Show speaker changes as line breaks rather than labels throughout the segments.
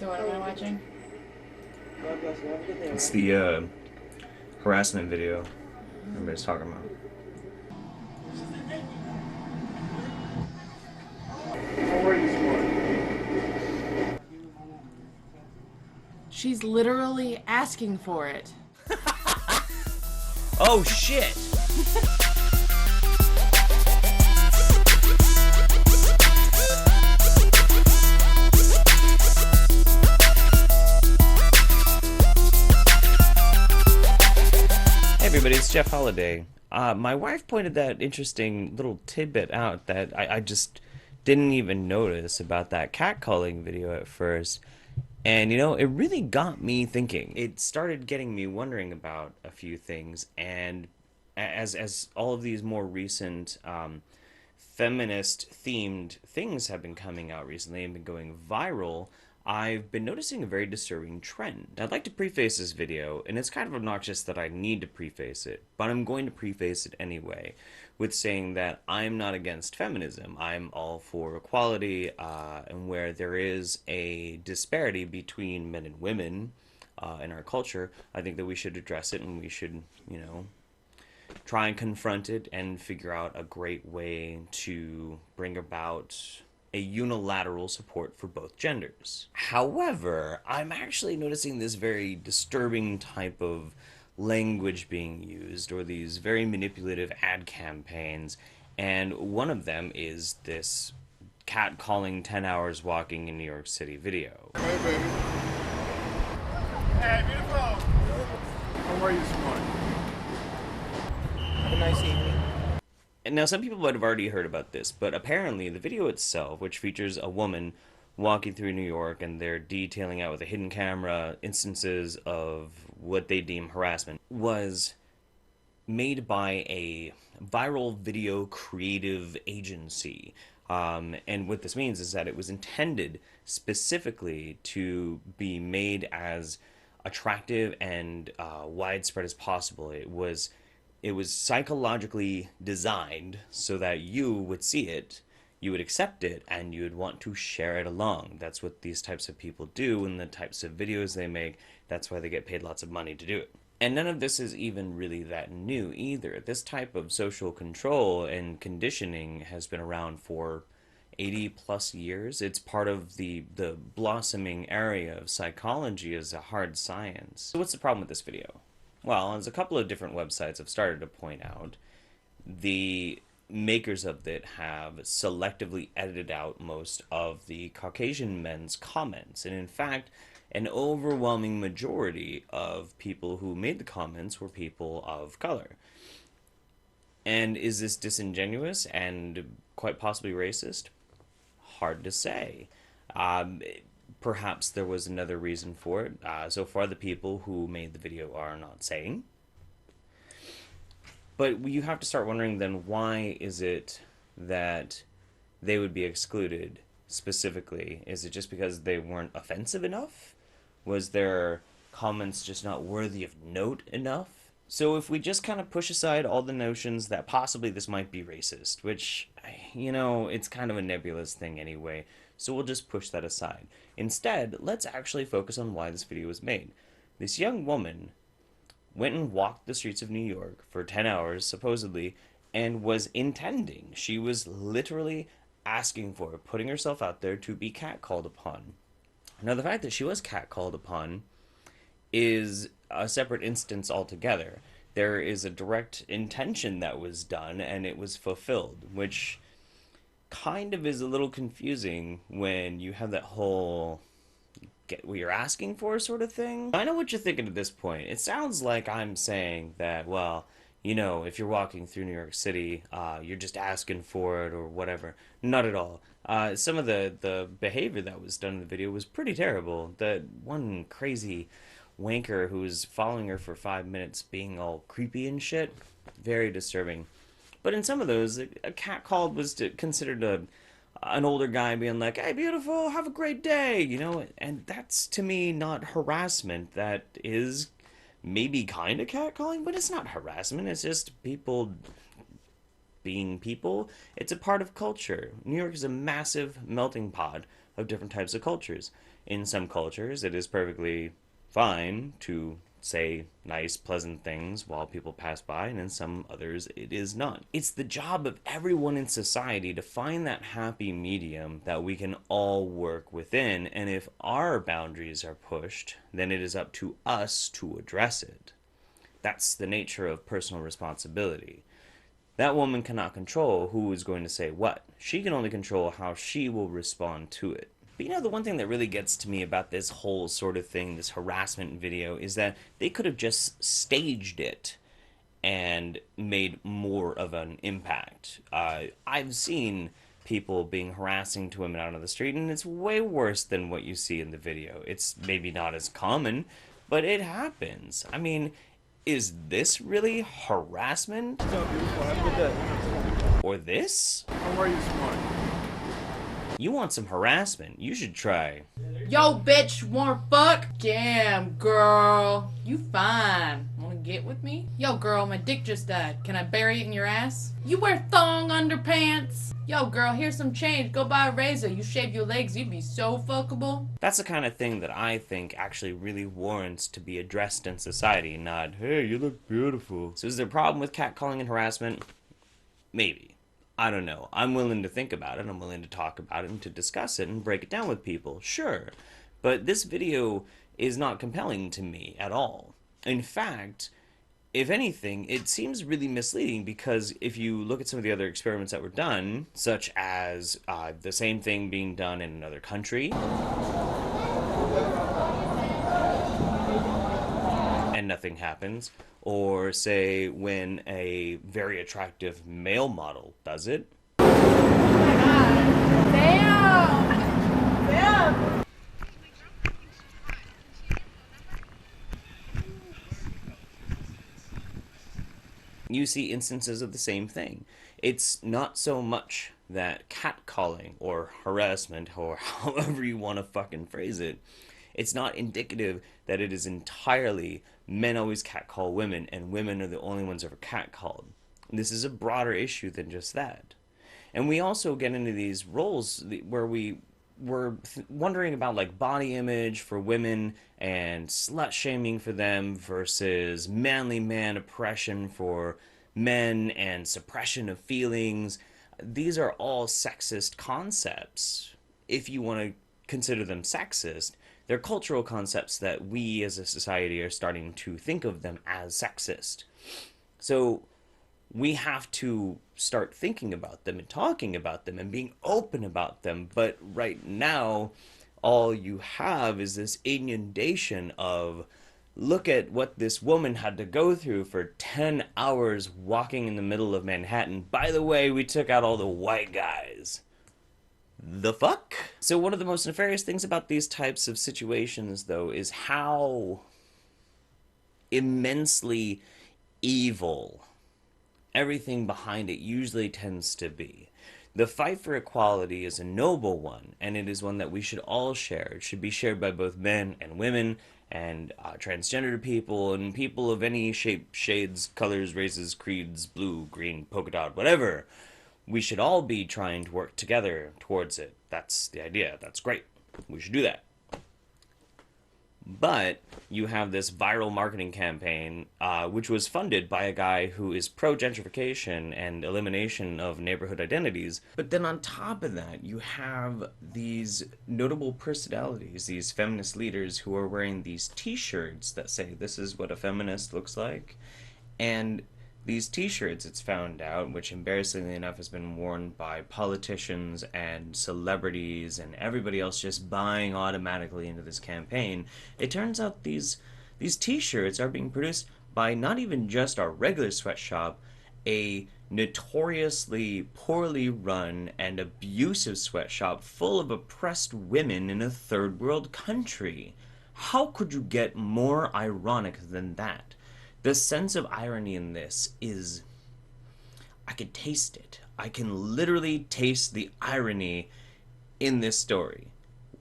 So what am I watching?
It's the harassment video everybody's talking about.
She's literally asking for it.
Oh shit! Hey everybody, it's Jeff Holiday. My wife pointed that interesting little tidbit out that I just didn't even notice about that catcalling video at first. And it really got me thinking. It started getting me wondering about a few things, and as all of these more recent feminist themed things have been coming out recently and been going viral, I've been noticing a very disturbing trend. I'd like to preface this video, and it's kind of obnoxious that I need to preface it, but I'm going to preface it anyway with saying that I'm not against feminism. I'm all for equality, and where there is a disparity between men and women in our culture, I think that we should address it and we should, try and confront it and figure out a great way to bring about a unilateral support for both genders. However, I'm actually noticing this very disturbing type of language being used, or these very manipulative ad campaigns, and one of them is this cat calling 10 hours walking in New York City video.
Hey, baby. Hey, beautiful. How are you this morning?
Have a nice evening.
And now, some people might have already heard about this, but apparently the video itself, which features a woman walking through New York and they're detailing out with a hidden camera instances of what they deem harassment, was made by a viral video creative agency. And what this means is that it was intended specifically to be made as attractive and widespread as possible. It was psychologically designed so that you would see it, you would accept it, and you would want to share it along. That's what these types of people do and the types of videos they make. That's why they get paid lots of money to do it. And none of this is even really that new either. This type of social control and conditioning has been around for 80 plus years. It's part of the blossoming area of psychology as a hard science. So what's the problem with this video? Well, as a couple of different websites have started to point out, the makers of it have selectively edited out most of the Caucasian men's comments. And in fact, an overwhelming majority of people who made the comments were people of color. And is this disingenuous and quite possibly racist? Hard to say. Perhaps there was another reason for it. So far, the people who made the video are not saying. But you have to start wondering then, why is it that they would be excluded specifically? Is it just because they weren't offensive enough? Was their comments just not worthy of note enough? So if we just kind of push aside all the notions that possibly this might be racist, which, it's kind of a nebulous thing anyway, so we'll just push that aside. Instead, let's actually focus on why this video was made. This young woman went and walked the streets of New York for 10 hours, supposedly, and was intending. She was literally asking for it, putting herself out there to be catcalled upon. Now, the fact that she was catcalled upon is a separate instance altogether. There is a direct intention that was done, and it was fulfilled, which kind of is a little confusing when you have that whole get what you're asking for sort of thing. I know what you're thinking at this point. It sounds like I'm saying that, well, if you're walking through New York City, you're just asking for it or whatever. Not at all. Some of the behavior that was done in the video was pretty terrible. That one crazy wanker who was following her for 5 minutes being all creepy and shit, very disturbing. But in some of those, a catcall was considered an older guy being like, "Hey, beautiful, have a great day," and that's, to me, not harassment. That is maybe kind of catcalling, but it's not harassment. It's just people being people. It's a part of culture. New York is a massive melting pot of different types of cultures. In some cultures, it is perfectly fine to say nice, pleasant things while people pass by, and in some others, it is not. It's the job of everyone in society to find that happy medium that we can all work within, and if our boundaries are pushed, then it is up to us to address it. That's the nature of personal responsibility. That woman cannot control who is going to say what. She can only control how she will respond to it. But the one thing that really gets to me about this whole sort of thing, this harassment video, is that they could have just staged it and made more of an impact. I've seen people being harassing to women out on the street, and it's way worse than what you see in the video. It's maybe not as common, but it happens. I mean, is this really harassment?
What's up, beautiful? Have a good day.
Or this?
How are you this morning?
You want some harassment? You should try.
Yo, bitch, wanna fuck? Damn, girl. You fine. Wanna get with me? Yo, girl, my dick just died. Can I bury it in your ass? You wear thong underpants? Yo, girl, here's some change. Go buy a razor. You shave your legs, you'd be so fuckable.
That's the kind of thing that I think actually really warrants to be addressed in society, not, hey, you look beautiful. So is there a problem with catcalling and harassment? Maybe. I don't know. I'm willing to think about it. I'm willing to talk about it and to discuss it and break it down with people. Sure. But this video is not compelling to me at all. In fact, if anything, it seems really misleading because if you look at some of the other experiments that were done, such as the same thing being done in another country, and nothing happens, or say when a very attractive male model does it.
Oh my god. Damn! Damn!
You see instances of the same thing. It's not so much that catcalling or harassment, or however you want to fucking phrase it, it's not indicative that it is entirely men always catcall women and women are the only ones ever catcalled. This is a broader issue than just that. And we also get into these roles where we're wondering about like body image for women and slut shaming for them versus manly man oppression for men and suppression of feelings. These are all sexist concepts. If you want to consider them sexist, they're cultural concepts that we as a society are starting to think of them as sexist. So we have to start thinking about them and talking about them and being open about them. But right now, all you have is this inundation of, look at what this woman had to go through for 10 hours walking in the middle of Manhattan. By the way, we took out all the white guys. The fuck? So one of the most nefarious things about these types of situations, though, is how immensely evil everything behind it usually tends to be. The fight for equality is a noble one, and it is one that we should all share. It should be shared by both men and women, and transgender people, and people of any shape, shades, colors, races, creeds, blue, green, polka dot, whatever. We should all be trying to work together towards it. That's the idea. That's great. We should do that. But you have this viral marketing campaign, which was funded by a guy who is pro-gentrification and elimination of neighborhood identities. But then on top of that, you have these notable personalities, these feminist leaders who are wearing these t-shirts that say, this is what a feminist looks like. And these t-shirts, it's found out, which embarrassingly enough has been worn by politicians and celebrities and everybody else just buying automatically into this campaign. It turns out these t-shirts are being produced by not even just our regular sweatshop, a notoriously poorly run and abusive sweatshop full of oppressed women in a third world country. How could you get more ironic than that? The sense of irony in this is, I can taste it. I can literally taste the irony in this story.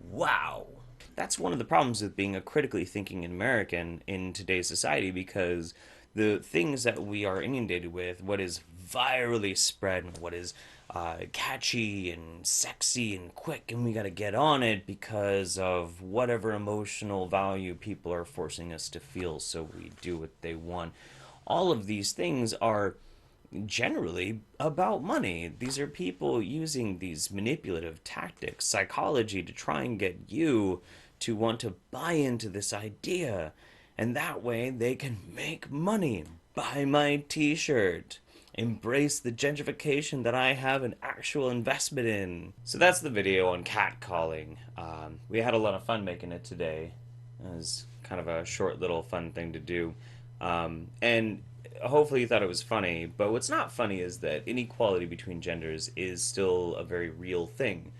Wow. That's one of the problems with being a critically thinking American in today's society, because the things that we are inundated with, what is virally spread and what is catchy and sexy and quick, and we gotta get on it because of whatever emotional value people are forcing us to feel, so we do what they want. All of these things are generally about money. These are people using these manipulative tactics, psychology, to try and get you to want to buy into this idea. And that way they can make money. Buy my t-shirt. Embrace the gentrification that I have an actual investment in. So that's the video on catcalling. We had a lot of fun making it today. It was kind of a short little fun thing to do. And hopefully you thought it was funny, but what's not funny is that inequality between genders is still a very real thing.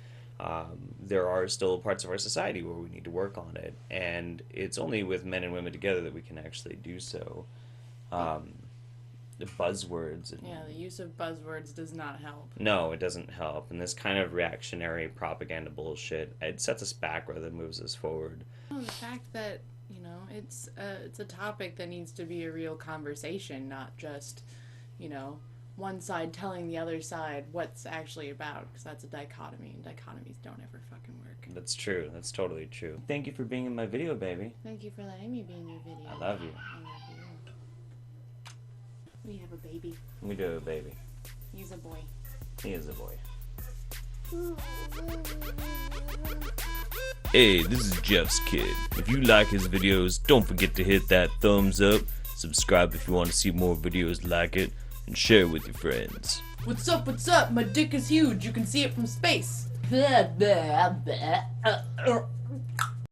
There are still parts of our society where we need to work on it, and it's only with men and women together that we can actually do so. The buzzwords. And,
Yeah, the use of buzzwords does not help.
no, it doesn't help, and this kind of reactionary propaganda bullshit, it sets us back rather than moves us forward.
The fact that, you know, it's a topic that needs to be a real conversation, not just, you know, one side telling the other side what's actually about, because that's a dichotomy, and dichotomies don't ever fucking work.
That's true. That's totally true. Thank you for being in my video, baby.
Thank you for letting me be in your video.
I love you.
I love you. We have a baby.
We do have a baby.
He's a boy.
He is a boy. Hey, this is Jeff's kid. If you like his videos, don't forget to hit that thumbs up, subscribe if you want to see more videos like it, and share with your friends.
What's up, what's up? My dick is huge. You can see it from space.